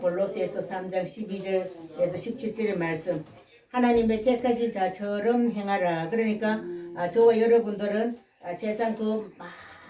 골로새서 3장 12절에서 17절의 말씀. 하나님의 택하신 자처럼 행하라. 그러니까 저와 여러분들은 세상 그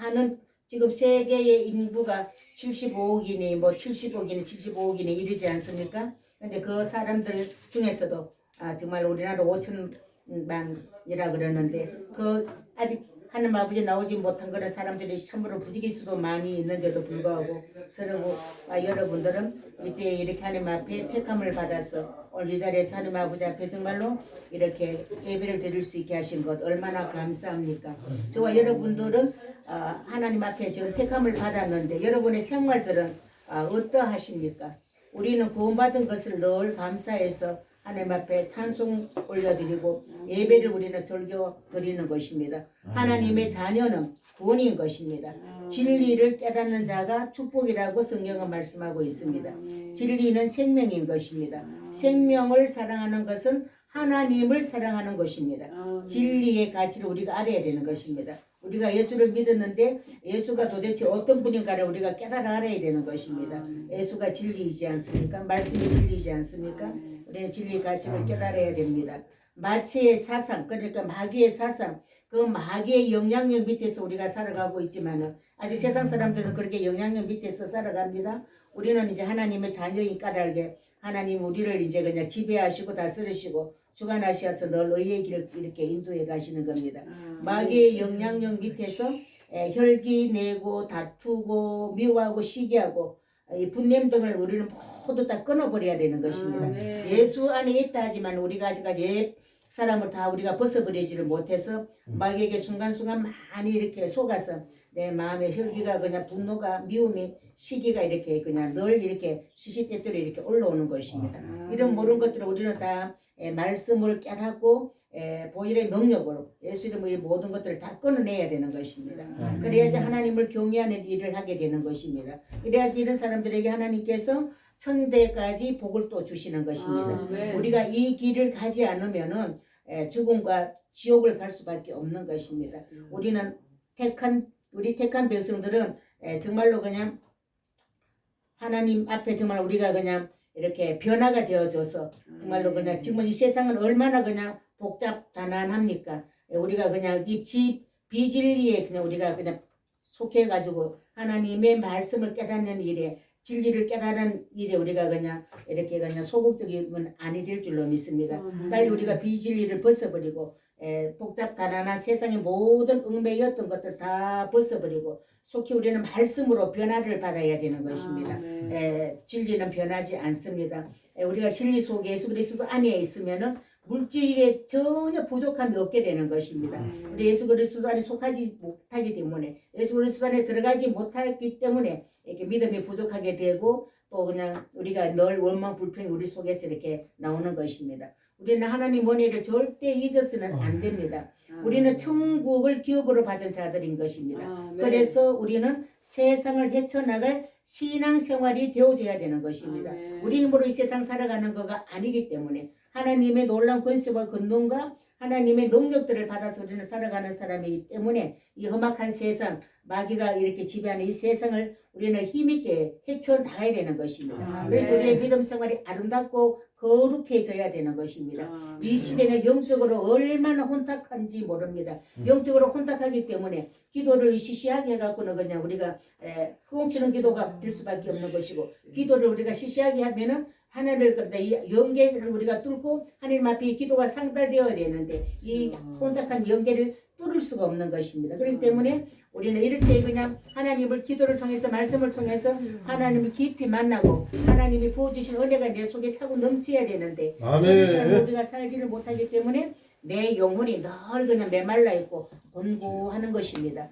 많은 지금 세계의 인구가 75억이니 뭐 70억이니 75억이니 이르지 않습니까? 근데 그 사람들 중에서도 정말 우리나라 5천만이라 그러는데 그 아직 하나님 아버지 나오지 못한 그런 사람들이 참으로 부지기수도 많이 있는데도 불구하고 그러고 여러분들은 이때 이렇게 하나님 앞에 택함을 받아서 오늘 이 자리에서 하나님 아버지 앞에 정말로 이렇게 예배를 드릴 수 있게 하신 것 얼마나 감사합니까? 저와 여러분들은 하나님 앞에 지금 택함을 받았는데 여러분의 생활들은 어떠하십니까? 우리는 구원받은 것을 늘 감사해서 하나님 앞에 찬송 올려드리고 예배를 우리는 즐겨 드리는 것입니다. 하나님의 자녀는 구원인 것입니다. 진리를 깨닫는 자가 축복이라고 성경은 말씀하고 있습니다. 진리는 생명인 것입니다. 생명을 사랑하는 것은 하나님을 사랑하는 것입니다. 진리의 가치를 우리가 알아야 되는 것입니다. 우리가 예수를 믿었는데 예수가 도대체 어떤 분인가를 우리가 깨달아 알아야 되는 것입니다. 예수가 진리이지 않습니까? 말씀이 진리이지 않습니까? 우리는 진리의 가치를 깨달아야 됩니다. 마치의 사상, 그러니까 마귀의 사상, 그 마귀의 영향력 밑에서 우리가 살아가고 있지만은 아직 세상 사람들은 그렇게 영향력 밑에서 살아갑니다. 우리는 이제 하나님의 자녀인 까닭에 하나님 우리를 이제 그냥 지배하시고 다스리시고 주관하셔서 늘 의의 길 이렇게 인도해 가시는 겁니다. 마귀의 영향력 밑에서 혈기 내고 다투고 미워하고 시기하고 이 분냄 등을 우리는 모두 다 끊어버려야 되는 것입니다. 네. 예수 안에 있다 하지만 우리가 아직까지 옛 사람을 다 우리가 벗어버리지를 못해서 마귀에게 순간순간 많이 이렇게 속아서 내 마음의 혈기가 그냥 분노가 미움이 시기가 이렇게 그냥 늘 이렇게 시시때때로 이렇게 올라오는 것입니다. 이런 모든 것들을 우리는 다 말씀을 깨닫고 보혈의 능력으로 예수 이름으로 이 모든 것들을 다 끊어내야 되는 것입니다. 그래야지 하나님을 경외하는 일을 하게 되는 것입니다. 그래야지 이런 사람들에게 하나님께서 천대까지 복을 또 주시는 것입니다. 우리가 이 길을 가지 않으면은 죽음과 지옥을 갈 수밖에 없는 것입니다. 우리는 우리 택한 백성들은 정말로 그냥 하나님 앞에 정말 우리가 그냥 이렇게 변화가 되어줘서 정말로 그냥 지금 이 세상은 얼마나 그냥 복잡단안합니까? 우리가 그냥 이 비진리에 그냥 우리가 그냥 속해가지고 하나님의 말씀을 깨닫는 일에 진리를 깨달은 일에 우리가 그냥 이렇게 그냥 소극적이면 아니 될 줄로 믿습니다. 빨리 우리가 비진리를 벗어버리고 복잡단안한 세상의 모든 얽매였던 것들 다 벗어버리고 속히 우리는 말씀으로 변화를 받아야 되는 것입니다. 진리는 변하지 않습니다. 우리가 진리 속에 예수 그리스도 안에 있으면은 물질에 전혀 부족함이 없게 되는 것입니다. 우리 예수 그리스도 안에 속하지 못하기 때문에 예수 그리스도 안에 들어가지 못하기 때문에 이렇게 믿음이 부족하게 되고 또 그냥 우리가 늘 원망 불평이 우리 속에서 이렇게 나오는 것입니다. 우리는 하나님 은혜를 절대 잊어서는 안 됩니다. 우리는 천국을 기업으로 받은 자들인 것입니다. 그래서 우리는 세상을 헤쳐나갈 신앙생활이 되어져야 되는 것입니다. 우리 힘으로 이 세상 살아가는 거가 아니기 때문에 하나님의 놀라운 권세와 권능과 하나님의 능력들을 받아서 우리는 살아가는 사람이기 때문에 이 험악한 세상, 마귀가 이렇게 지배하는 이 세상을 우리는 힘있게 헤쳐나가야 되는 것입니다. 그래서 우리의 믿음 생활이 아름답고 거룩해져야 되는 것입니다. 이 시대는 영적으로 얼마나 혼탁한지 모릅니다. 영적으로 혼탁하기 때문에 기도를 시시하게 해갖고는 그냥 우리가 허공치는 기도가 될 수밖에 없는 것이고 기도를 우리가 시시하게 하면은 하늘을 연계를 우리가 뚫고 하나님 앞에 기도가 상달되어야 되는데 이 혼탁한 연계를 뚫을 수가 없는 것입니다. 그렇기 때문에 우리는 이럴 때 그냥 하나님을 기도를 통해서 말씀을 통해서 하나님을 깊이 만나고 하나님이 부어주신 은혜가 내 속에 차고 넘쳐야 되는데 그래서 우리가 살지를 못하기 때문에 내 영혼이 늘 그냥 메말라 있고 곤고하는 것입니다.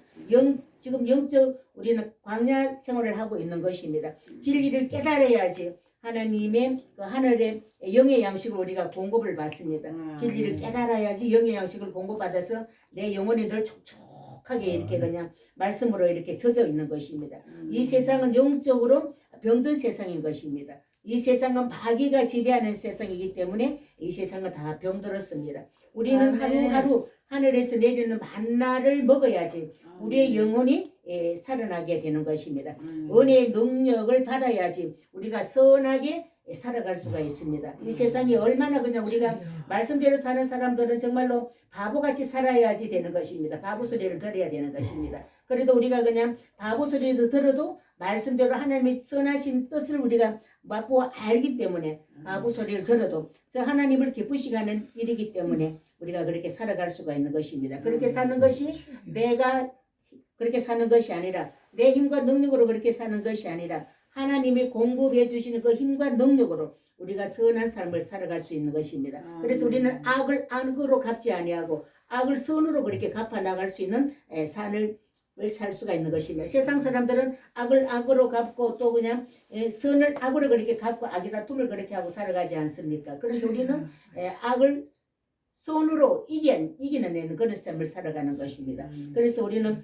지금 영적 우리는 광야 생활을 하고 있는 것입니다. 진리를 깨달아야지 하나님의 그 하늘의 영의 양식을 우리가 공급을 받습니다. 진리를 깨달아야지 영의 양식을 공급받아서 내 영혼이 늘 촉촉하게 이렇게 그냥 말씀으로 이렇게 젖어 있는 것입니다. 이 세상은 영적으로 병든 세상인 것입니다. 이 세상은 마귀가 지배하는 세상이기 때문에 이 세상은 다 병들었습니다. 우리는 하루하루 하늘에서 내리는 만나를 먹어야지 우리의 영혼이 살아나게 되는 것입니다. 은혜의 능력을 받아야지 우리가 선하게 살아갈 수가 있습니다. 이 세상이 얼마나 그냥 우리가 말씀대로 사는 사람들은 정말로 바보같이 살아야지 되는 것입니다. 바보 소리를 들어야 되는 것입니다. 그래도 우리가 그냥 바보 소리를 들어도 말씀대로 하나님의 선하신 뜻을 우리가 맛보아 알기 때문에 바보 소리를 들어도 저 하나님을 기쁘시게 하는 일이기 때문에 우리가 그렇게 살아갈 수가 있는 것입니다. 그렇게 사는 것이 내가 그렇게 사는 것이 아니라 내 힘과 능력으로 그렇게 사는 것이 아니라 하나님이 공급해 주시는 그 힘과 능력으로 우리가 선한 삶을 살아갈 수 있는 것입니다. 그래서 우리는 악을 악으로 갚지 아니하고 악을 선으로 그렇게 갚아 나갈 수 있는 삶을 살 수가 있는 것입니다. 세상 사람들은 악을 악으로 갚고 또 그냥 선을 악으로 그렇게 갚고 악에다 tum을 그렇게 하고 살아가지 않습니까? 그런데 우리는 악을 선으로 이기는 그런 삶을 살아가는 것입니다. 그래서 우리는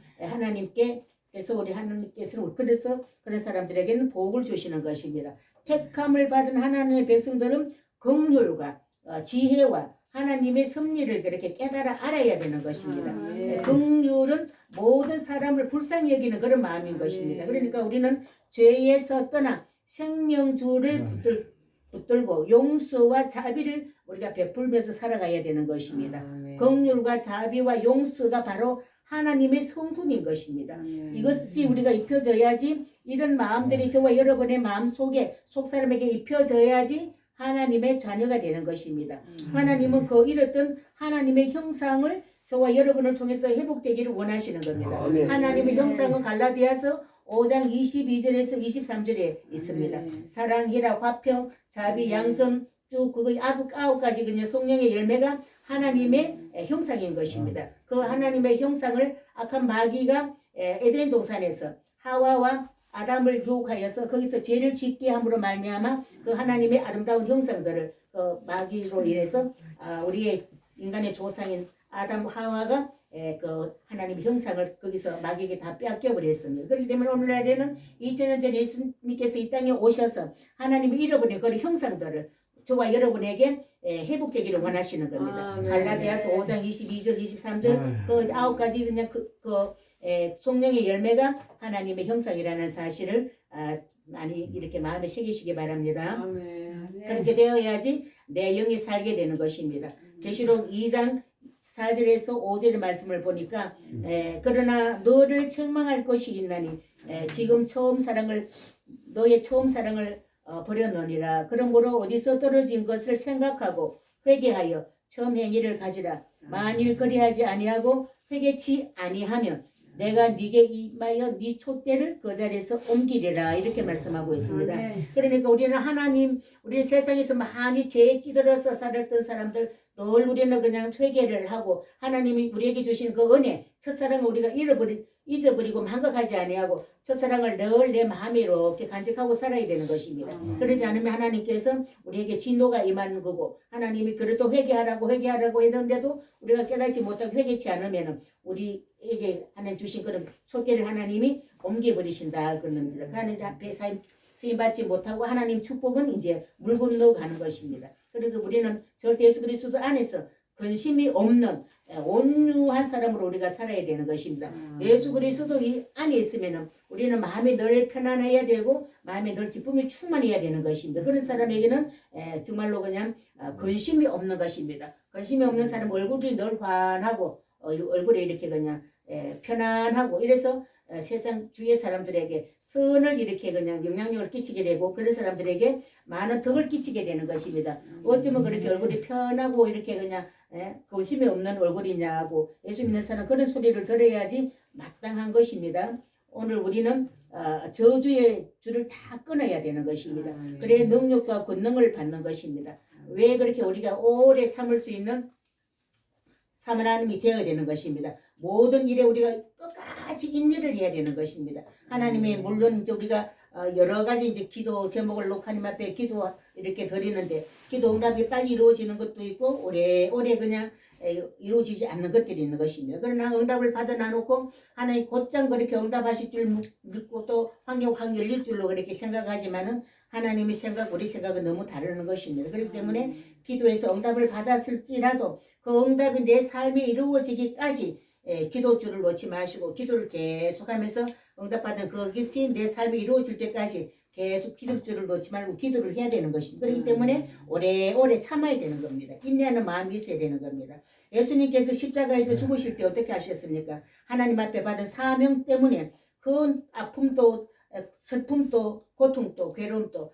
그래서 우리 하나님께서는 그래서 그런 사람들에게는 복을 주시는 것입니다. 택함을 받은 하나님의 백성들은 긍휼과 지혜와 하나님의 섭리를 그렇게 깨달아 알아야 되는 것입니다. 긍휼은 모든 사람을 불쌍히 여기는 그런 마음인 것입니다. 그러니까 우리는 죄에서 떠나 생명주를 붙들고 용서와 자비를 우리가 베풀면서 살아가야 되는 것입니다. 긍휼과 자비와 용서가 바로 하나님의 성품인 것입니다. 이것이 우리가 입혀져야지 이런 마음들이 저와 여러분의 마음 속에 속사람에게 입혀져야지 하나님의 자녀가 되는 것입니다. 하나님은 그 이렇던 하나님의 형상을 저와 여러분을 통해서 회복되기를 원하시는 겁니다. 하나님의 형상은 갈라디아서 5장 22절에서 23절에 있습니다. 사랑이라 화평, 자비, 양선 쭉 그거 아홉 가지 그냥 성령의 열매가 하나님의 형상인 것입니다. 그 하나님의 형상을 악한 마귀가 에덴 동산에서 하와와 아담을 유혹하여서 거기서 죄를 짓게 함으로 말미암아 그 하나님의 아름다운 형상들을 그 마귀로 인해서 우리의 인간의 조상인 아담 하와가 그 하나님의 형상을 거기서 마귀에게 다 빼앗겨 버렸습니다. 그렇기 때문에 오늘날에는 2000년 전에 예수님께서 이 땅에 오셔서 하나님이 잃어버린 그런 형상들을 저와 여러분에게 회복되기를 원하시는 겁니다. 갈라디아서 5장 22절 23절 그 9가지 그냥 성령의 열매가 하나님의 형상이라는 사실을 많이 이렇게 마음에 새기시기 바랍니다. 그렇게 되어야지 내 영이 살게 되는 것입니다. 계시록 2장 4절에서 5절의 말씀을 보니까 그러나 너를 책망할 것이 있나니 지금 너의 처음 사랑을 버렸느니라. 그러므로 어디서 떨어진 것을 생각하고 회개하여 처음 행위를 가지라. 만일 그리하지 아니하고 회개치 아니하면 내가 네게 임하여 네 촛대를 그 자리에서 옮기리라. 이렇게 말씀하고 있습니다. 그러니까 우리는 세상에서 많이 죄에 찌들어서 살았던 사람들 늘 우리는 그냥 회개를 하고 하나님이 우리에게 주신 그 은혜 첫사랑을 우리가 잊어버리고 망각하지 아니하고 첫사랑을 늘 내 마음에 이렇게 간직하고 살아야 되는 것입니다. 그러지 않으면 하나님께서 우리에게 진노가 임하는 거고 하나님이 그래도 회개하라고 했는데도 우리가 깨닫지 못하고 회개치 않으면 우리에게 하나님 주신 그런 촛대를 하나님이 옮겨버리신다 그러는데 하나님 앞에 쓰임받지 못하고 하나님 축복은 이제 물 건너가는 것입니다. 그리고 우리는 절대 예수 그리스도 안에서 근심이 없는 온유한 사람으로 우리가 살아야 되는 것입니다. 예수 그리스도 이 안에 있으면 우리는 마음이 늘 편안해야 되고 마음에 늘 기쁨이 충만해야 되는 것입니다. 그런 사람에게는 정말로 그냥 근심이 없는 것입니다. 근심이 없는 사람 얼굴이 늘 환하고 얼굴에 이렇게 그냥 편안하고 이래서 세상 주위의 사람들에게 선을 이렇게 그냥 영향력을 끼치게 되고 그런 사람들에게 많은 덕을 끼치게 되는 것입니다. 어쩌면 그렇게 얼굴이 편하고 이렇게 그냥 근심이 없는 얼굴이냐고 예수 믿는 사람 그런 소리를 들어야지 마땅한 것입니다. 오늘 우리는 저주의 줄을 다 끊어야 되는 것입니다. 그래야 능력과 권능을 받는 것입니다. 왜 그렇게 우리가 오래 참을 수 있는 사람이 되어야 되는 것입니다. 모든 일에 우리가 끝까지 인내를 해야 되는 것입니다. 하나님의 물론 이제 우리가 여러 가지 이제 기도 제목을 놓고 하나님 앞에 기도 이렇게 드리는데 기도 응답이 빨리 이루어지는 것도 있고 오래 그냥 이루어지지 않는 것들이 있는 것입니다. 그러나 응답을 받아놔놓고 하나님 곧장 그렇게 응답하실 줄 믿고 또 확 열릴 줄로 그렇게 생각하지만은 하나님의 생각, 우리 생각은 너무 다르는 것입니다. 그렇기 때문에 기도해서 응답을 받았을지라도 그 응답이 내 삶에 이루어지기까지 기도줄을 놓지 마시고 기도를 계속하면서 응답받은 그것이 내 삶에 이루어질 때까지 계속 기도줄을 놓지 말고 기도를 해야 되는 것입니다. 그렇기 때문에 오래오래 참아야 되는 겁니다. 인내하는 마음이 있어야 되는 겁니다. 예수님께서 십자가에서 죽으실 때 어떻게 하셨습니까? 하나님 앞에 받은 사명 때문에 그 아픔도 슬픔도 고통도 괴로움도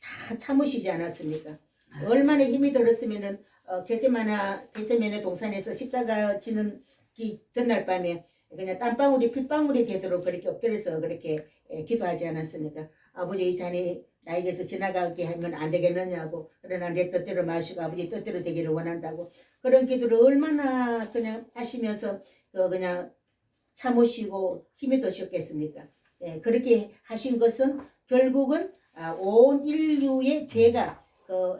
다 참으시지 않았습니까? 얼마나 힘이 들었으면은 게세마네 동산에서 십자가 지는 전날 밤에 그냥 땀방울이 핏방울이 되도록 그렇게 엎드려서 그렇게 기도하지 않았습니까? 아버지 이 잔이 나에게서 지나가게 하면 안 되겠느냐고, 그러나 내 뜻대로 마시고 아버지 뜻대로 되기를 원한다고, 그런 기도를 얼마나 그냥 하시면서 그냥 참으시고 힘이 드셨겠습니까? 그렇게 하신 것은 결국은 온 인류의 죄가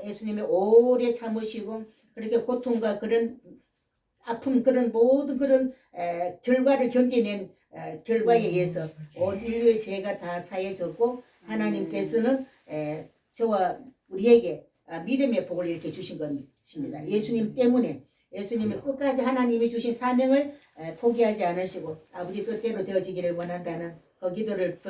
예수님이 오래 참으시고 그렇게 고통과 그런 아픔 그런 모든 그런 결과를 견뎌낸 결과에 의해서 온 인류의 죄가 다 사해졌고 하나님께서는 저와 우리에게 믿음의 복을 이렇게 주신 것입니다. 예수님 때문에 예수님이 끝까지 하나님이 주신 사명을 포기하지 않으시고 아버지 뜻대로 되어지기를 원한다는 그 기도를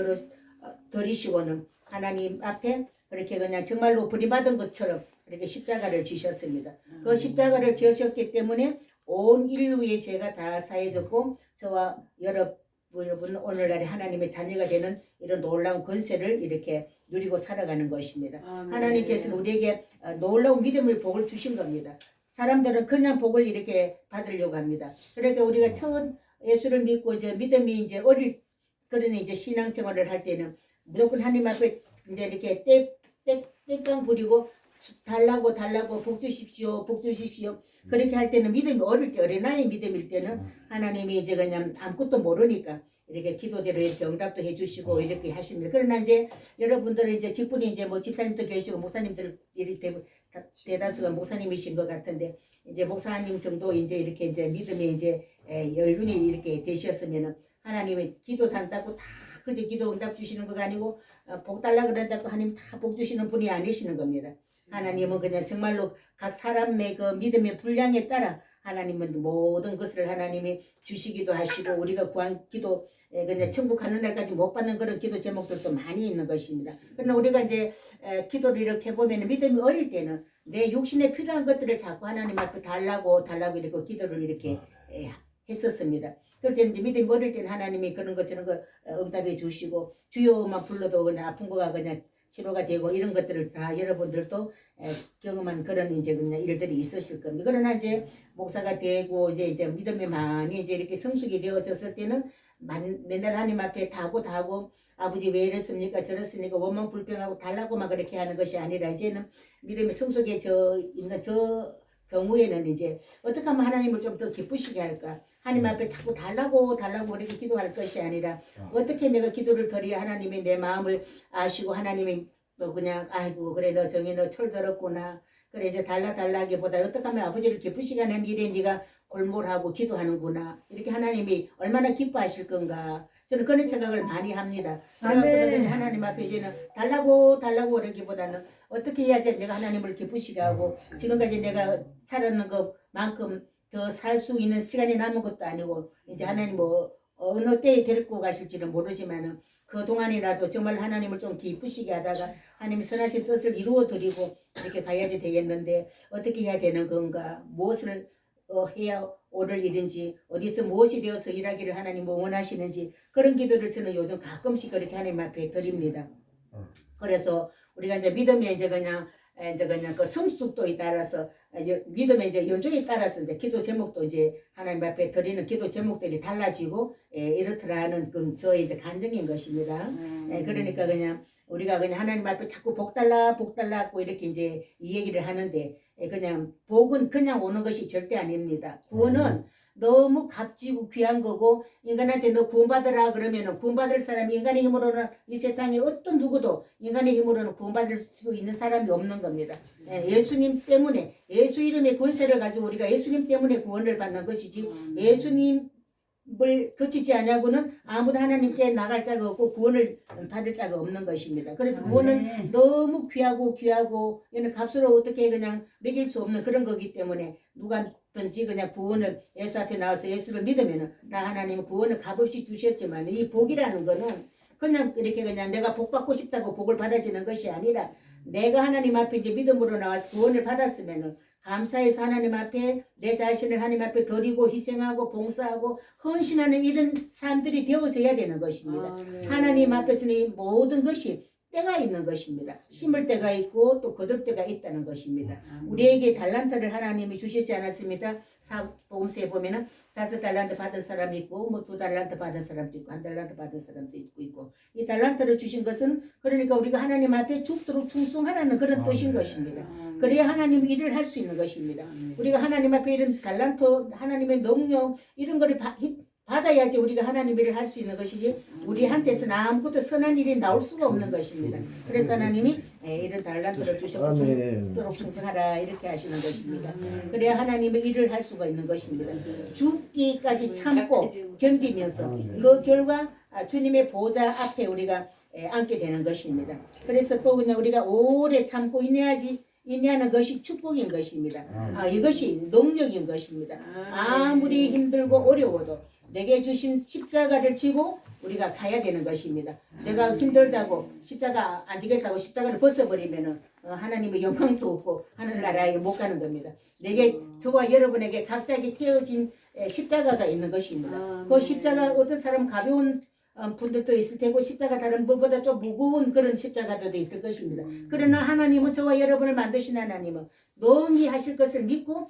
들으시고는 하나님 앞에 그렇게 그냥 정말로 버림받은 것처럼 그렇게 십자가를 지셨습니다. 그 십자가를 지으셨기 때문에 온 인류의 죄가 다 사해졌고 저와 여러분 오늘날에 하나님의 자녀가 되는 이런 놀라운 권세를 이렇게 누리고 살아가는 것입니다. 하나님께서는 우리에게 놀라운 믿음의 복을 주신 겁니다. 사람들은 그냥 복을 이렇게 받으려고 합니다. 그러니까 우리가 처음 예수를 믿고 이제 믿음이 이제 그러니 이제 신앙생활을 할 때는 무조건 하나님 앞에 이제 이렇게 땡깡 부리고 달라고 복 주십시오. 그렇게 할 때는 믿음이 어릴 때 어린아이 믿음일 때는 하나님이 이제 그냥 아무것도 모르니까 이렇게 기도대로 이렇게 응답도 해주시고 이렇게 하십니다. 그러나 이제 여러분들은 이제 직분이 이제 뭐 집사님도 계시고 목사님들 이렇게 대다수가 목사님이신 것 같은데 이제 목사님 정도 이제 이렇게 이제 믿음이 이제 연륜이 이렇게 되셨으면은 하나님이 기도 단다고 다 그저 기도 응답 주시는 거가 아니고 복 달라 그런다고 하나님 다 복 주시는 분이 아니시는 겁니다. 하나님은 그냥 정말로 각 사람의 그 믿음의 분량에 따라 하나님은 모든 것을 하나님이 주시기도 하시고 우리가 구한 기도 그냥 천국 가는 날까지 못 받는 그런 기도 제목들도 많이 있는 것입니다. 그러나 우리가 이제 기도를 이렇게 보면 믿음이 어릴 때는 내 육신에 필요한 것들을 자꾸 하나님 앞에 달라고 이렇게 기도를 이렇게 했었습니다. 그럴 때는 이제 믿음이 어릴 때는 하나님이 그런 것처럼 응답해 주시고 주여만 불러도 그냥 아픈 거가 그냥 치료가 되고 이런 것들을 다 여러분들도 경험한 그런 이제 그냥 일들이 있으실 겁니다. 그러나 이제 목사가 되고 이제 믿음이 많이 이제 이렇게 성숙이 되어졌을 때는 맨날 하나님 앞에 다 하고 아버지 왜 이랬습니까 저랬습니까 원망 불평하고 달라고만 그렇게 하는 것이 아니라 이제는 믿음이 성숙해져 있는 저 경우에는 이제 어떻게 하면 하나님을 좀 더 기쁘시게 할까? 하나님 앞에 자꾸 달라고 그렇게 기도할 것이 아니라 어떻게 내가 기도를 드려야 하나님이 내 마음을 아시고 하나님이 또 그냥 아이고 그래 너 정이 너 철들었구나. 그래 이제 달라기보다 어떻게 하면 아버지를 기쁘시게 하는 일에 네가 골몰하고 기도하는구나. 이렇게 하나님이 얼마나 기뻐하실 건가. 저는 그런 생각을 많이 합니다. 그래서 하나님 앞에 이제는 달라고 그러기보다는 어떻게 해야지 내가 하나님을 기쁘시게 하고 지금까지 내가 살았는 것만큼 더 살 수 있는 시간이 남은 것도 아니고 이제 하나님 뭐 어느 때에 데리고 가실지는 모르지만은 그 동안이라도 정말 하나님을 좀 기쁘시게 하다가 하나님이 선하신 뜻을 이루어 드리고 이렇게 가야지 되겠는데 어떻게 해야 되는 건가 무엇을 해야 옳을 일인지 어디서 무엇이 되어서 일하기를 하나님 원하시는지 그런 기도를 저는 요즘 가끔씩 그렇게 하나님 앞에 드립니다. 그래서 우리가 이제 믿음에 이제 그냥 그 성숙도에 따라서 믿음의 이제 연중에 따라서 이제 기도 제목도 이제 하나님 앞에 드리는 기도 제목들이 달라지고 이렇더라는 그 저의 이제 간증인 것입니다. 그러니까 그냥 우리가 그냥 하나님 앞에 자꾸 복 달라고 이렇게 이제 이 얘기를 하는데 그냥 복은 그냥 오는 것이 절대 아닙니다. 구원은 너무 값지고 귀한 거고 인간한테 너 구원받으라 그러면은 구원받을 사람이 인간의 힘으로는 이 세상에 어떤 누구도 인간의 힘으로는 구원받을 수 있는 사람이 없는 겁니다. 예수님 때문에 예수 이름의 권세를 가지고 우리가 예수님 때문에 구원을 받는 것이지 예수님 뭘 거치지 않냐고는 아무도 하나님께 나갈 자가 없고 구원을 받을 자가 없는 것입니다. 그래서 구원은 너무 귀하고 얘는 값으로 어떻게 그냥 매길 수 없는 그런 거기 때문에 누가든지 그냥 구원을 예수 앞에 나와서 예수를 믿으면은 다 하나님은 구원을 값없이 주셨지만 이 복이라는 거는 그냥 이렇게 그냥 내가 복 받고 싶다고 복을 받아지는 것이 아니라 내가 하나님 앞에 이제 믿음으로 나와서 구원을 받았으면은 감사해서 하나님 앞에 내 자신을 하나님 앞에 드리고 희생하고 봉사하고 헌신하는 이런 사람들이 되어져야 되는 것입니다. 하나님 앞에서는 이 모든 것이 때가 있는 것입니다. 심을 때가 있고 또 거둘 때가 있다는 것입니다. 우리에게 달란트를 하나님이 주시지 않았습니다. 복음서에 보면은 5달란트 받은 사람이 있고 뭐 2달란트 받은 사람도 있고 1달란트 받은 사람도 있고 이 달란트를 주신 것은 그러니까 우리가 하나님 앞에 죽도록 충성하라는 그런 뜻인 것입니다. 그래야 하나님 일을 할 수 있는 것입니다. 우리가 하나님 앞에 이런 달란트 하나님의 능력 이런 거를 받아야지 우리가 하나님 일을 할 수 있는 것이지 우리한테서는 아무것도 선한 일이 나올 수가 없는 것입니다. 그래서 하나님이 이런 달란트를 주셨고 죽도록 충성하라 이렇게 하시는 것입니다. 그래야 하나님의 일을 할 수가 있는 것입니다. 죽기까지 참고 견디면서 그 결과 주님의 보좌 앞에 우리가 앉게 되는 것입니다. 그래서 또 그냥 우리가 오래 참고 인내하는 것이 축복인 것입니다. 이것이 능력인 것입니다. 아무리 힘들고 어려워도 내게 주신 십자가를 지고 우리가 가야 되는 것입니다. 내가 힘들다고 십자가 안 지겠다고 십자가를 벗어버리면은 하나님의 영광도 없고 하늘나라에 못 가는 겁니다. 내게 저와 여러분에게 각자에게 태워진 십자가가 있는 것입니다. 그 십자가 어떤 사람은 가벼운 분들도 있을 테고 십자가 다른 분보다 좀 무거운 그런 십자가도 있을 것입니다. 그러나 하나님은 저와 여러분을 만드신 하나님은 능히 하실 것을 믿고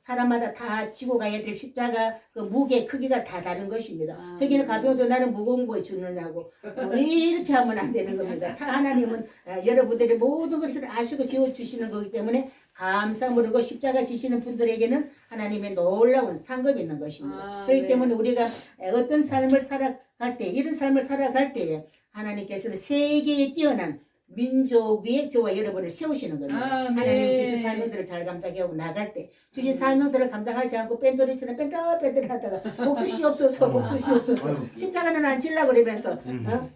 사람마다 다 지고 가야 될 십자가 그 무게 크기가 다 다른 것입니다. 저기는 가벼워도 나는 무거운 거에 주느냐고 이렇게 하면 안 되는 겁니다. 다 하나님은 여러분들의 모든 것을 아시고 지어주시는 거기 때문에 감사함으로 그 십자가 지시는 분들에게는 하나님의 놀라운 상급이 있는 것입니다. 그렇기 때문에 우리가 어떤 삶을 살아갈 때 이런 삶을 살아갈 때에 하나님께서는 세계에 뛰어난 민족 위에 저와 여러분을 세우시는 겁니다. 하나님 주신 사명들을 잘 감당하고 나갈 때 주신 사명들을 감당하지 않고 뺀돌이처럼 뺀돌 하다가 복주시옵소서 복주시옵소서 십자가는 안 질라 그러면서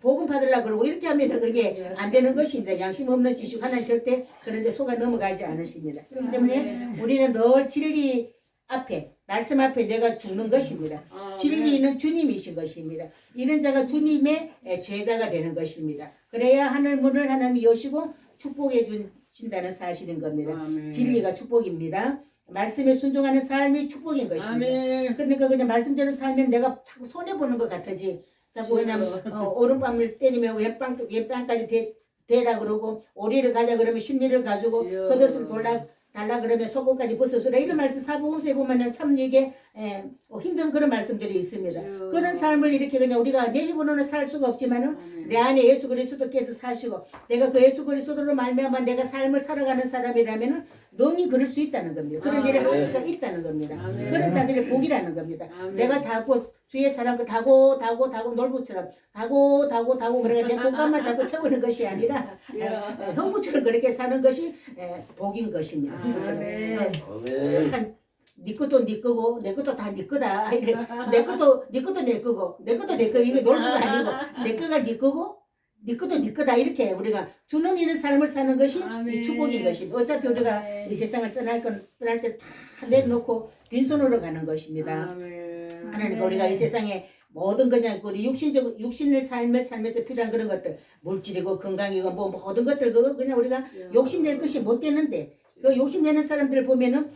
복음 받으려고 그러고 이렇게 하면 그게 안 되는 것입니다. 양심 없는 지식 하나님 절대 그런데 속아 넘어가지 않으십니다. 그렇기 때문에 우리는 늘 진리 앞에 말씀 앞에 내가 죽는 것입니다. 진리는 주님이신 것입니다. 이런 자가 주님의 제자가 되는 것입니다. 그래야 하늘 문을 하나님 여시고 축복해 주신다는 사실인 겁니다. 진리가 축복입니다. 말씀에 순종하는 삶이 축복인 것입니다. 그러니까 그냥 말씀대로 살면 내가 자꾸 손해보는 것 같아지. 자꾸 그냥 오른밤을 때리면 왼밤까지 대라 그러고 오리를 가자 그러면 십리를 가지고 겉옷을 달라 그러면 속옷까지 벗어주라 이런 말씀 사복음서에 보면 참 이게 힘든 그런 말씀들이 있습니다. 그런 삶을 이렇게 그냥 우리가 내 힘으로는 살 수가 없지만은 내 안에 예수 그리스도께서 사시고 내가 그 예수 그리스도로 말미암아 내가 삶을 살아가는 사람이라면은 능히 그럴 수 있다는 겁니다. 그런 일을 할 수가 있다는 겁니다. 그런 자들의 복이라는 겁니다. 내가 자꾸 주의 사랑을 다고 놀부처럼 다고 그러니까 내 공간만 자꾸 채우는 것이 아니라 흥부처럼 그렇게 사는 것이 복인 것입니다. 흥부처럼. 네 것도 네 거고 내 것도 다 네 거다. 내 것도 네 거고 내 것도 내 거. 이거 놀부가 아니고 내 거가 네 거고 네 것도 네 거다. 이렇게 우리가 주는 이런 삶을 사는 것이 축복인 것입니다. 어차피 우리가 이 세상을 떠날 때 다 내놓고 빈손으로 가는 것입니다. 하나님 우리가 이 세상에 모든 그냥 우리 육신을 삶을 살면서 필요한 그런 것들 물질이고 건강이고 뭐 모든 것들 그거 그냥 우리가 욕심낼 것이 못 되는데 그 욕심내는 사람들을 보면은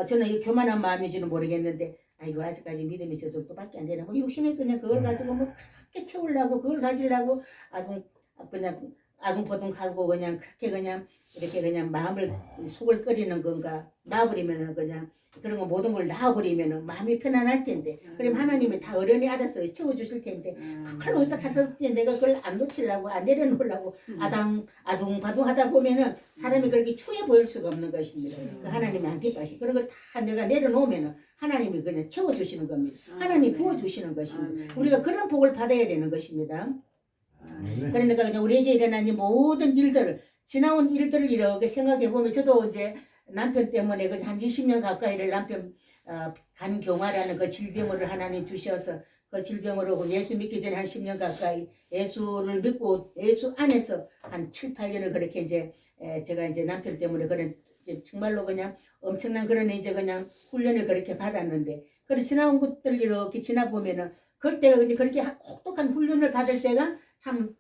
저는 이 교만한 마음인지는 모르겠는데 아이고 아직까지 믿음이 저 정도밖에 안 되나 뭐 욕심에 그냥 그걸 가지고 뭐 그렇게 채우려고 그걸 가지려고 아둥바둥하고 그냥 그렇게 그냥 이렇게 그냥 마음을 속을 끓이는 건가 놔버리면은 그냥 그런 거 모든 걸 놔버리면은 마음이 편안할 텐데 그럼 하나님이 다 어련히 알아서 채워주실 텐데 그걸 어디다 갖다 뒀지 내가 그걸 안 놓치려고 안 내려놓으려고 아둥바둥 하다 보면은 사람이 그렇게 추해 보일 수가 없는 것입니다. 그 하나님이 안 기뻐하시 그런 걸 다 내가 내려놓으면은 하나님이 그냥 채워주시는 겁니다. 하나님이 부어주시는 것입니다. 우리가 그런 복을 받아야 되는 것입니다. 그러니까 그냥 우리에게 일어난 이 모든 일들을 지나온 일들을 이렇게 생각해 보면 저도 이제 남편 때문에 한 20년 가까이를 남편 간경화라는 그 질병을 하나님 주셔서 그 질병으로 예수 믿기 전에 한 10년 가까이 예수를 믿고 예수 안에서 한 7, 8년을 그렇게 이제 제가 이제 남편 때문에 그런 정말로 그냥 엄청난 그런 이제 그냥 훈련을 그렇게 받았는데 그런 지나온 것들 이렇게 지나보면은 그럴 때가 근데 그렇게 혹독한 훈련을 받을 때가 참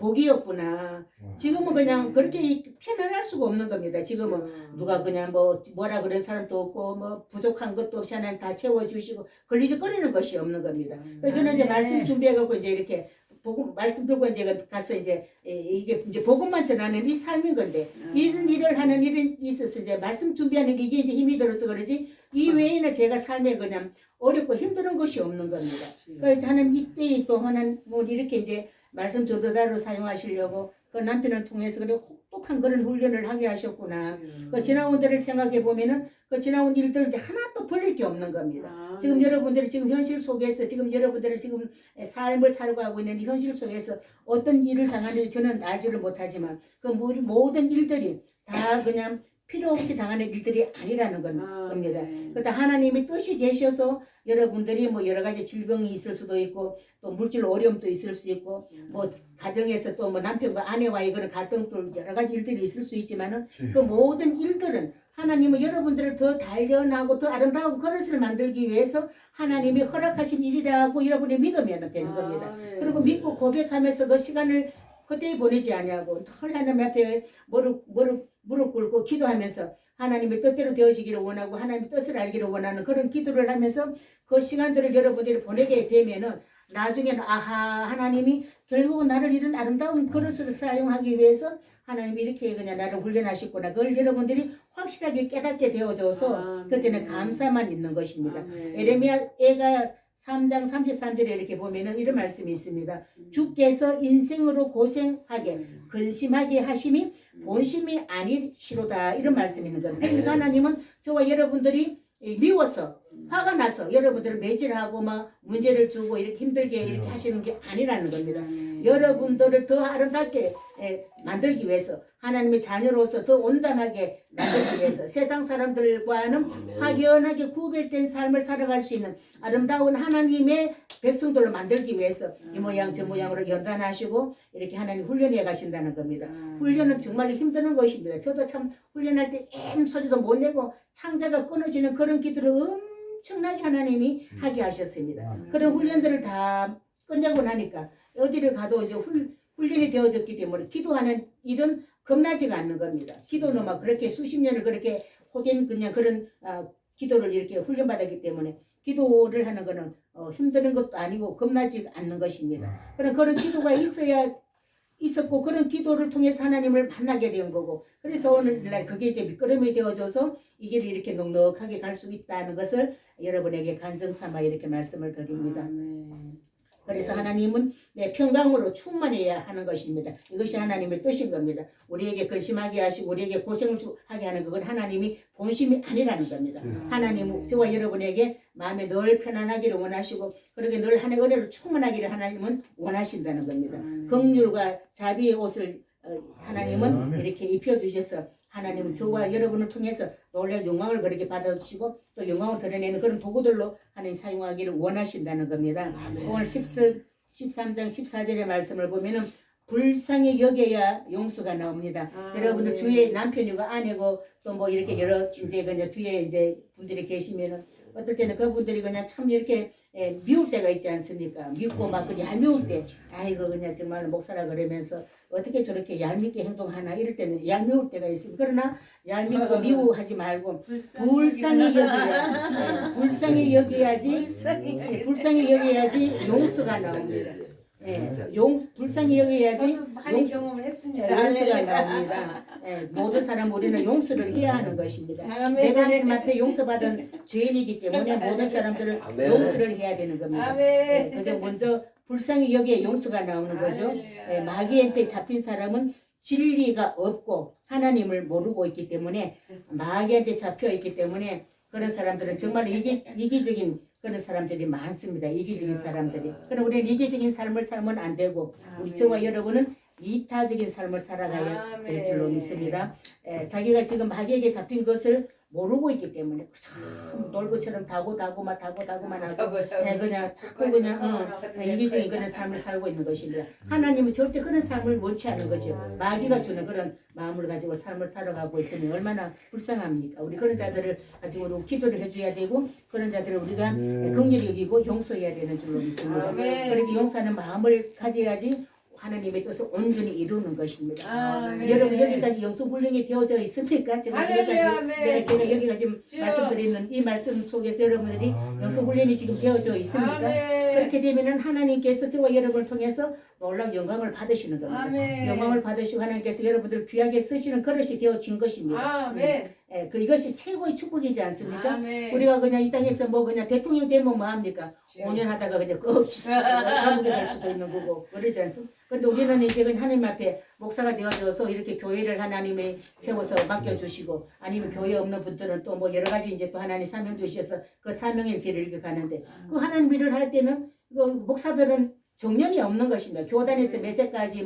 복이었구나. 지금은 그냥 그렇게 편안할 수가 없는 겁니다. 지금은 누가 그냥 뭐라 그런 사람도 없고 뭐 부족한 것도 없이 하나님 다 채워주시고 걸리적거리는 것이 없는 겁니다. 그래서 저는 이제 말씀 준비해갖고 이제 이렇게 복음 말씀 들고 이제 가서 이제 이게 이제 복음만 전하는 이 삶인 건데 이런 일을 하는 일이 있어서 이제 말씀 준비하는 게 이게 이제 힘이 들어서 그러지 이 외에는 제가 삶에 그냥 어렵고 힘든 것이 없는 겁니다. 그러니까 하나님 이때 또 하나님 뭐 이렇게 이제 말씀 조도자로 사용하시려고 그 남편을 통해서 그래 혹독한 그런 훈련을 하게 하셨구나. 그 지나온 데를 생각해 보면은 그 지나온 일들 하나도 버릴 게 없는 겁니다. 지금 여러분들이 지금 현실 속에서 지금 여러분들이 지금 삶을 살아가고 있는 이 현실 속에서 어떤 일을 당하는지 저는 알지를 못하지만 그 모든 일들이 다 그냥 필요 없이 당하는 일들이 아니라는 겁니다. 그러다 하나님의 뜻이 계셔서 여러분들이 뭐 여러 가지 질병이 있을 수도 있고 또 물질 어려움도 있을 수 있고 뭐 가정에서 또 뭐 남편과 아내와의 그런 갈등도 여러 가지 일들이 있을 수 있지만은 그 모든 일들은 하나님은 여러분들을 더 단련하고 더 아름다운 그릇을 만들기 위해서 하나님이 허락하신 일이라고 여러분이 믿으면 되는 겁니다. 그리고 믿고 고백하면서 그 시간을 헛되이 보내지 아니하고 늘 하나님 앞에 무릎 꿇고 기도하면서 하나님의 뜻대로 되어지기를 원하고 하나님의 뜻을 알기를 원하는 그런 기도를 하면서 그 시간들을 여러분들이 보내게 되면은 나중에는 아하 하나님이 결국은 나를 이런 아름다운 그릇으로 사용하기 위해서 하나님이 이렇게 그냥 나를 훈련하셨구나. 그걸 여러분들이 확실하게 깨닫게 되어져서 그때는 감사만 있는 것입니다. 에레미야가 3장 33절에 이렇게 보면은 이런 말씀이 있습니다. 주께서 인생으로 고생하게 근심하게 하심이 본심이 아니시로다. 이런 말씀이 있는 겁니다. 그러니까 하나님은 저와 여러분들이 미워서 화가 나서 여러분들을 매질하고 막 문제를 주고 이렇게 힘들게 이렇게 하시는 게 아니라는 겁니다. 여러분들을 더 아름답게 만들기 위해서 하나님의 자녀로서 더 온전하게 만들기 위해서 세상 사람들과는 확연하게 구별된 삶을 살아갈 수 있는 아름다운 하나님의 백성들로 만들기 위해서 이 모양 저 모양으로 연단하시고 이렇게 하나님 훈련해 가신다는 겁니다. 훈련은 정말 힘드는 것입니다. 저도 참 훈련할 때 소리도 못 내고 창자가 끊어지는 그런 기도를 엄청나게 하나님이 하게 하셨습니다. 그런 훈련들을 다 끝내고 나니까 어디를 가도 이제 훈련이 되어졌기 때문에 기도하는 일은 겁나지가 않는 겁니다. 기도는 막 그렇게 수십 년을 그렇게 혹은 그냥 그런 기도를 이렇게 훈련받았기 때문에 기도를 하는 거는 힘드는 것도 아니고 겁나지 않는 것입니다. 그런 기도가 있었고 그런 기도를 통해서 하나님을 만나게 된 거고 그래서 오늘날 그게 이제 밑거름이 되어져서 이 길을 이렇게 넉넉하게 갈 수 있다는 것을 여러분에게 간증 삼아 이렇게 말씀을 드립니다. 그래서 하나님은 평강으로 충만해야 하는 것입니다. 이것이 하나님의 뜻인 겁니다. 우리에게 근심하게 하시고 우리에게 고생을 하게 하는 그건 하나님이 본심이 아니라는 겁니다. 하나님은 저와 여러분에게 마음에 늘 편안하기를 원하시고 그렇게 늘 하나님의 은혜로 충만하기를 하나님은 원하신다는 겁니다. 긍휼과 자비의 옷을 하나님은 이렇게 입혀주셔서 하나님은 저와 여러분을 통해서 놀라운 영광을 그렇게 받아주시고 또 영광을 드러내는 그런 도구들로 하나님 사용하기를 원하신다는 겁니다. 오늘 13장 14절의 말씀을 보면은 불쌍히 여겨야 용서가 나옵니다. 여러분들 주위에 남편이고 아내고 또 뭐 이렇게 여러 이제 그냥 주위에 이제 분들이 계시면은 어떨 때는 그분들이 그냥 참 이렇게 미울 때가 있지 않습니까? 밉고 막 그냥 얄미울 때 아이고 그냥 정말 목사라 그러면서 어떻게 저렇게 얄밉게 행동하나 이럴 때는 얄미울 때가 있습니다. 그러나 얄밉고 미워하지 말고 불쌍히 여겨야 불쌍히 여겨야지 불쌍히 여겨야지 용서가 나옵니다. 불쌍히 여겨야지 저도 많이 경험을 했습니다. 용서가 나옵니다. 모든 사람 우리는 용서를 해야 하는 것입니다. 내가 하나님 앞에 용서받은 죄인이기 때문에 모든 사람들을 용서를 해야 되는 겁니다. 그래서 먼저 불쌍히 여기에 용서가 나오는 거죠. 마귀한테 잡힌 사람은 진리가 없고 하나님을 모르고 있기 때문에 마귀한테 잡혀 있기 때문에 그런 사람들은 정말 이기적인 그런 사람들이 많습니다. 이기적인 사람들이. 그럼 우리는 이기적인 삶을 살면 안 되고 우리 저와 여러분은 이타적인 삶을 살아가야 될 줄로 믿습니다. 자기가 지금 마귀에게 잡힌 것을 모르고 있기 때문에 참 놀부처럼 다고만 하고 저거요. 그냥 자꾸 그냥 이기적인 그런 삶을 살고 있는 것입니다. 하나님은 절대 그런 삶을 원치 않는 거죠. 마귀가 주는 그런 마음을 가지고 삶을 살아가고 있으니 얼마나 불쌍합니까? 우리 그런 자들을 가지고 우리 기도를 해줘야 되고 그런 자들을 우리가 긍휼히 여기고 용서해야 되는 줄로 믿습니다. 아멘. 그렇게 용서하는 마음을 가져야지 하나님의 뜻을 온전히 이루는 것입니다. 아멘. 여러분 여기까지 영성불능이 되어져 있습니까? 제가 할렐루야, 아멘. 제가 여기까지 쭉. 말씀드리는 이 말씀 속에서 여러분들이 영성불능이 지금 되어져 있습니까? 아멘. 그렇게 되면은 하나님께서 저와 여러분을 통해서 놀라운 영광을 받으시는 겁니다. 아멘. 영광을 받으시고 하나님께서 여러분들 귀하게 쓰시는 그릇이 되어진 것입니다. 아멘. 이것이 최고의 축복이지 않습니까? 아멘. 우리가 그냥 이 땅에서 뭐 그냥 대통령 되면 뭐 합니까? 5년 하다가 그냥 꼭 감옥에 갈 수도 있는 거고 그러지 않습니까? 근데 우리는 이제 그냥 하나님 앞에 목사가 되어져서 이렇게 교회를 하나님이 세워서 맡겨주시고 아니면 교회 없는 분들은 또 뭐 여러 가지 이제 또 하나님 사명 주셔서 그 사명의 길을 이렇게 가는데 그 하나님 일을 할 때는 그 목사들은 정년이 없는 것입니다. 교단에서 몇 세까지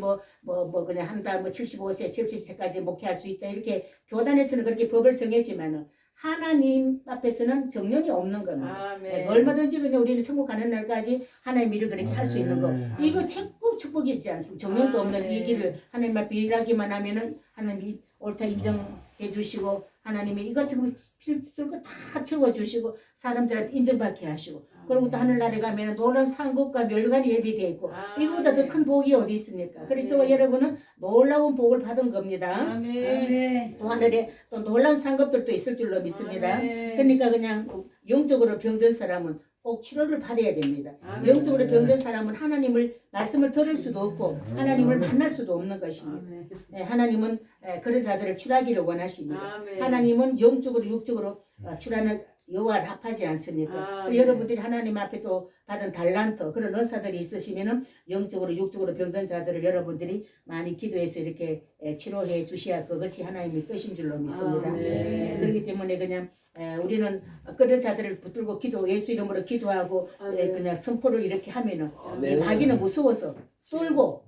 그냥 한다 75세, 70세까지 목회할 수 있다 이렇게 교단에서는 그렇게 법을 정했지만은 하나님 앞에서는 정년이 없는 겁니다. 아멘. 얼마든지 그냥 우리는 천국 가는 날까지 하나님 일을 그렇게 할 수 있는 거. 이거 최고 축복이지 않습니까? 정년도 없는 이 길을 하나님 앞에 일하기만 하면은 하나님이 옳다 인정해 주시고 하나님이 이것저것 필요한 거 다 채워주시고 사람들한테 인정받게 하시고 그리고 또 하늘나라에 가면은 놀라운 상급과 멸관이 예비되어 있고 이거보다 더 큰 복이 어디 있습니까? 그래서 저와 여러분은 놀라운 복을 받은 겁니다. 아멘. 또 하늘에 또 놀라운 상급들도 있을 줄로 믿습니다. 아멘. 그러니까 그냥 영적으로 병든 사람은 꼭 치료를 받아야 됩니다. 아멘. 영적으로 병든 사람은 하나님을 말씀을 들을 수도 없고 하나님을 만날 수도 없는 것입니다. 아멘. 하나님은 그런 자들을 치료하기를 원하십니다. 아멘. 하나님은 영적으로 육적으로 치료하는 여호와를 합하지 않습니까? 아멘. 여러분들이 하나님 앞에 또 받은 달란트 그런 은사들이 있으시면은 영적으로 육적으로 병든 자들을 여러분들이 많이 기도해서 이렇게 치료해 주셔야 그것이 하나님의 뜻인 줄로 믿습니다. 아멘. 그렇기 때문에 그냥 우리는 그런 자들을 붙들고 예수 이름으로 기도하고 그냥 선포를 이렇게 하면은 이 마귀는 무서워서 떨고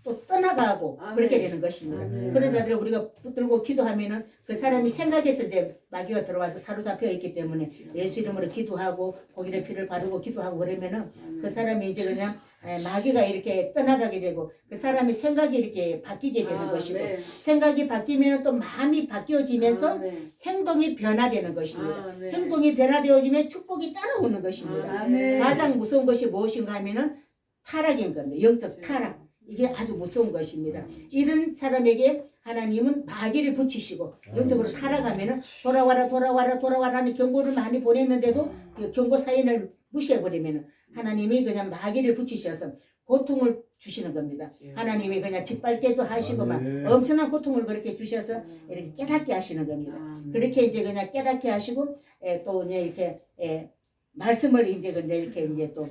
또 떠나가고 아멘. 그렇게 되는 것입니다. 아멘. 그런 자들을 우리가 붙들고 기도하면은 그 사람이 생각해서 이제 마귀가 들어와서 사로잡혀 있기 때문에 예수 이름으로 기도하고 고기의 피를 바르고 기도하고 그러면은 그 사람이 이제 그냥 마귀가 이렇게 떠나가게 되고 그 사람의 생각이 이렇게 바뀌게 되는 것이고 생각이 바뀌면 또 마음이 바뀌어지면서 아멘. 행동이 변화되는 것입니다. 아멘. 행동이 변화되어지면 축복이 따라오는 것입니다. 아멘. 가장 무서운 것이 무엇인가 하면은 타락인 겁니다. 영적 타락. 이게 아주 무서운 것입니다. 이런 사람에게 하나님은 마귀를 붙이시고 영적으로 타락하면은 돌아와라는 경고를 많이 보냈는데도 그 경고 사인을 무시해버리면은 하나님이 그냥 마귀를 붙이셔서 고통을 주시는 겁니다. 하나님이 그냥 짓밟게도 하시고 막 엄청난 고통을 그렇게 주셔서 이렇게 깨닫게 하시는 겁니다. 그렇게 이제 그냥 깨닫게 하시고 또 이제 이렇게 말씀을 이제 근데 이렇게 이제 또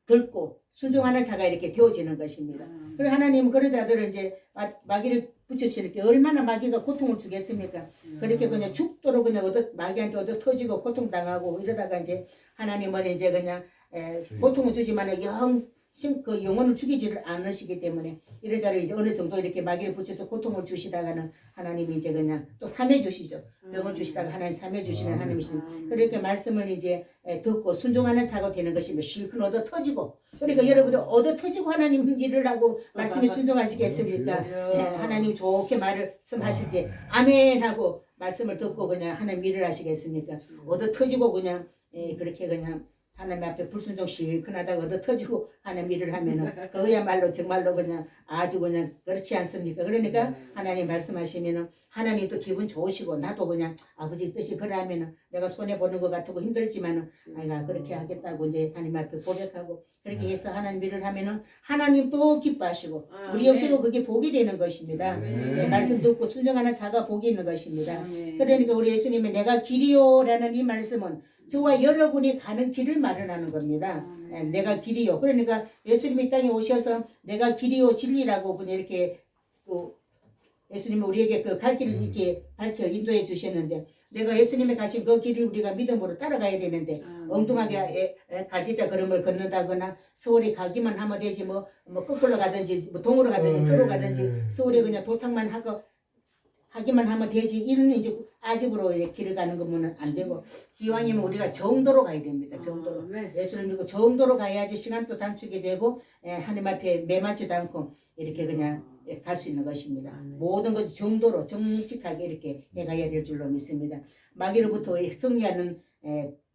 듣고 순종하는 자가 이렇게 되어지는 것입니다. 그리고 하나님은 그런 자들을 이제 마귀를 붙여주시는 게 얼마나 마귀가 고통을 주겠습니까? 그렇게 그냥 죽도록 그냥 마귀한테 얻어 터지고 고통당하고 이러다가 이제 하나님은 이제 그냥 고통을 주지만은 그 영혼을 죽이지를 않으시기 때문에 이런 자를 이제 어느 정도 이렇게 마귀를 붙여서 고통을 주시다가는 하나님이 이제 그냥 또 삼해 주시죠. 병을 주시다가 하나님 삼해 주시는 하나님이십니다. 그렇게 말씀을 이제 듣고 순종하는 자가 되는 것이며 실컷 얻어 터지고 그러니까 여러분들 얻어 터지고 하나님 일을 하고 말씀에 순종하시겠습니까? 하나님 좋게 말씀하실 때 아멘 하고 말씀을 듣고 그냥 하나님 일을 하시겠습니까? 얻어 터지고 그냥 그렇게 그냥 하나님 앞에 불순종 실컷하다가 얻어 터지고 하나님 일을 하면은 그거야말로 정말로 그냥 아주 그냥 그렇지 않습니까? 그러니까 하나님 말씀하시면은 하나님도 기분 좋으시고 나도 그냥 아버지 뜻이 그러면은 내가 손해 보는 것 같고 힘들지만은 아이가 그렇게 하겠다고 이제 하나님 앞에 고백하고 그렇게 해서 하나님 일을 하면은 하나님도 기뻐하시고 우리 역시도 그게 복이 되는 것입니다. 말씀 듣고 순종하는 자가 복이 있는 것입니다. 그러니까 우리 예수님의 내가 길이요라는 이 말씀은 저와 여러분이 가는 길을 마련하는 겁니다. 내가 길이요. 그러니까 예수님이 땅에 오셔서 내가 길이요 진리라고 그냥 이렇게 예수님이 우리에게 그 갈 길을 이렇게 밝혀 인도해 주셨는데 내가 예수님이 가신 그 길을 우리가 믿음으로 따라가야 되는데 엉뚱하게 갈지자 걸음을 걷는다거나 서울에 가기만 하면 되지 뭐 거꾸로 가든지 뭐 동으로 가든지 서로 가든지 서울에 그냥 도착만 하고 하기만 하면 되지 이런 이제 아집으로 이렇게 길을 가는 거면 안 되고 기왕이면 우리가 정도로 가야 됩니다. 정도로. 아멘. 예수를 믿고 정도로 가야지 시간도 단축이 되고 하나님 앞에 매맞지도 않고 이렇게 그냥 갈 수 있는 것입니다. 모든 것이 정도로 정직하게 이렇게 해가야 될 줄로 믿습니다. 마귀로부터 승리하는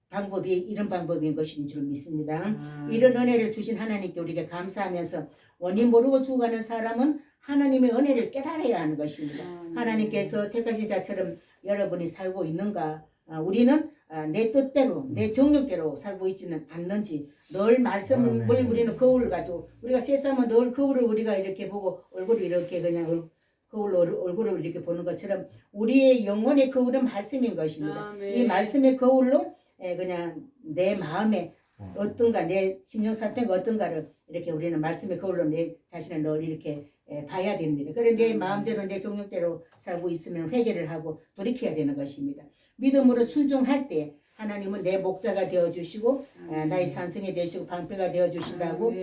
방법이 이런 방법인 것인 줄 믿습니다. 이런 은혜를 주신 하나님께 우리가 감사하면서 원인 모르고 죽어가는 사람은 하나님의 은혜를 깨달아야 하는 것입니다. 하나님께서 택하신 자처럼 여러분이 살고 있는가? 우리는 내 뜻대로 내 정욕대로 살고 있지는 않는지 늘 말씀을 우리는 거울을 가지고 우리가 세상은 늘 거울을 우리가 이렇게 보고 얼굴을 이렇게 그냥 거울로 얼굴을 이렇게 보는 것처럼 우리의 영혼의 거울은 말씀인 것입니다. 이 말씀의 거울로 그냥 내 마음에 어떤가 내 심령 상태가 어떤가를 이렇게 우리는 말씀의 거울로 내 자신을 늘 이렇게 봐야 됩니다. 그런데 내 마음대로 내 정욕대로 살고 있으면 회개를 하고 돌이켜야 되는 것입니다. 믿음으로 순종할 때 하나님은 내 목자가 되어주시고 나의 산성이 되시고 방패가 되어주신다고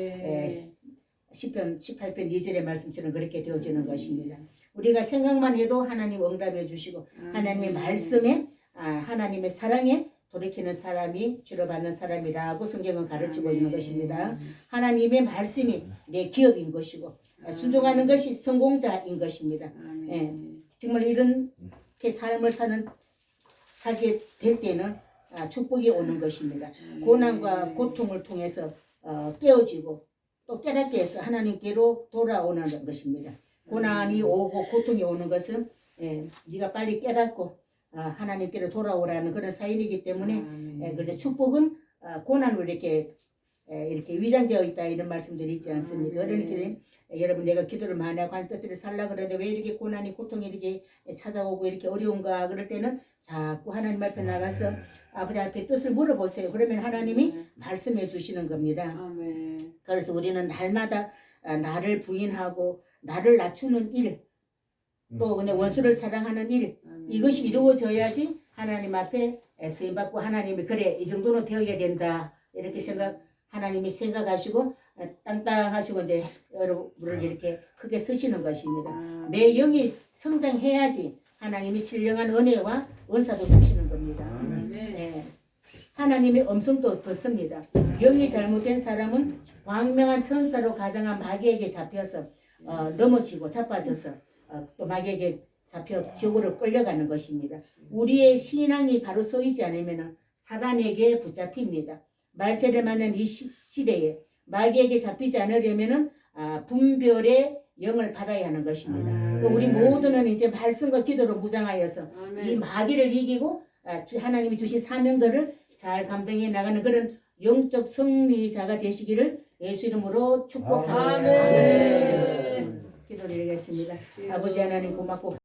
시편 18편 2절의 말씀처럼 그렇게 되어지는 것입니다. 우리가 생각만 해도 하나님 응답해 주시고 하나님의 말씀에 하나님의 사랑에 돌이키는 사람이 치료받는 사람이라고 성경은 가르치고 있는 것입니다. 하나님의 말씀이 내 기업인 것이고 순종하는 것이 성공자인 것입니다. 정말 이렇게 삶을 살게 될 때는 축복이 오는 것입니다. 고난과 고통을 통해서 깨어지고 또 깨닫게 해서 하나님께로 돌아오는 것입니다. 고난이 오고 고통이 오는 것은 네가 빨리 깨닫고 하나님께로 돌아오라는 그런 사인이기 때문에 그런데 축복은 고난으로 이렇게 위장되어 있다 이런 말씀들이 있지 않습니까? 그러니까 여러분 내가 기도를 많이 하고 하는 뜻대로 살라 그러는데 왜 이렇게 고난이 고통이 이렇게 찾아오고 이렇게 어려운가 그럴 때는 자꾸 하나님 앞에 나가서 아버지 앞에 뜻을 물어보세요. 그러면 하나님이 말씀해 주시는 겁니다. 그래서 우리는 날마다 나를 부인하고 나를 낮추는 일, 또 그냥 원수를 사랑하는 일, 이것이 이루어져야지 하나님 앞에 쓰임받고 하나님이 그래 이 정도는 되어야 된다 이렇게 하나님이 생각하시고 땅땅하시고 이제 여러분을 이렇게 크게 쓰시는 것입니다. 내 영이 성장해야지 하나님이 신령한 은혜와 은사도 주시는 겁니다. 하나님의 음성도 듣습니다. 영이 잘못된 사람은 광명한 천사로 가장한 마귀에게 잡혀서 넘어지고 자빠져서 또 마귀에게 잡혀 지옥으로 끌려가는 것입니다. 우리의 신앙이 바로 서 있지 않으면 사단에게 붙잡힙니다. 말세를 맞는 이 시대에 마귀에게 잡히지 않으려면 분별의 영을 받아야 하는 것입니다. 우리 모두는 이제 말씀과 기도로 무장하여서 이 마귀를 이기고 하나님이 주신 사명들을 잘 감당해 나가는 그런 영적 승리자가 되시기를 예수 이름으로 축복합니다. 기도드리겠습니다. 아버지 하나님 고맙고